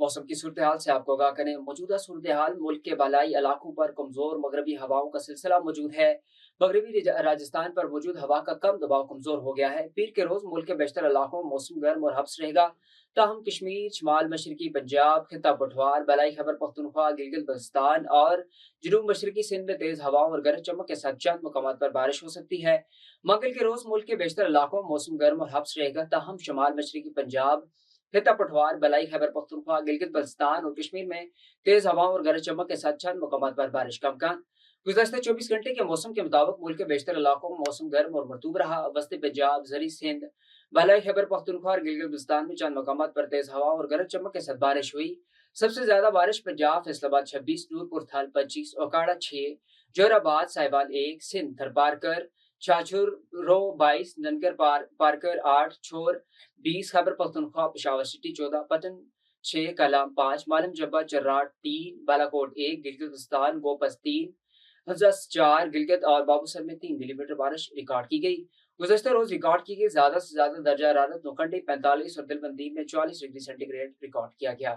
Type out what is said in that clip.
मौसम की सूरत हाल से आपको आगाह करें। मौजूदा सूरत हाल मुल्क के बालाई इलाकों पर कमजोर मगरबी हवाओं का सिलसिला मौजूद है। मगरबी राजस्थान पर मौजूद हवा का कम दबाव कमजोर हो गया है। पीर के रोज मुल्क के बेशतर इलाकों में मौसम गर्म और हब्स रहेगा। ताहम कश्मीर, शुमाल मशरकी पंजाब, खिता पठवार, बलाई खैबर पख्तूनख्वा, गिलगित बल्तिस्तान और जनूब मशरकी सिंध में तेज हवाओं और गरज चमक के साथ चंद मकामात पर बारिश हो सकती है। मंगल के रोज मुल्क के बेशतर इलाकों में मौसम गर्म और हब्स रहेगा। ताहम शुमाल मशरकी पंजाब, खिता पठवार, बलाई खैबर पख्तूनख्वा, गिलगित बल्तिस्तान और कश्मीर में तेज हवाओं और गरज चमक के साथ चंद मकामात पर बारिश का इम्कान। गुज़श्ता 24 घंटे के मौसम के मुताबिक मुल्क के बेशतर इलाकों में मौसम गर्म और मरतूब रहा। वस्ती पंजाब, जरी सिंध, बलाई खैबर पख्तूनख्वा और गिलगित बल्तिस्तान में चंद मकामात पर तेज हवा और गरज चमक के साथ बारिश हुई। सबसे ज्यादा बारिश पंजाब, फैसलाबाद 26, नूरपुर थल 25, ओकाड़ा 6, जोराबाद साहिबाल 1, सिंध थरपारकर, छाछुर रो 22, ननकर पारकर 8, छोर 20, खैबर पख्तूनख्वा पेशावर सिटी 14, पतन 6, कलाम 5, मालम जब्बा चर्राट 3, बालाकोट 1, गिलगित बल्तिस्तान गोपस 3, हजस 4, गिलगित और बाबूसर में 3 मिलीमीटर बारिश रिकॉर्ड की गई। गुज़श्ता रोज रिकॉर्ड की गई ज्यादा से ज्यादा दर्जा हरारत नौखंडी 45 और दिलबंदी में 44 डिग्री सेंटीग्रेड रिकॉर्ड किया गया।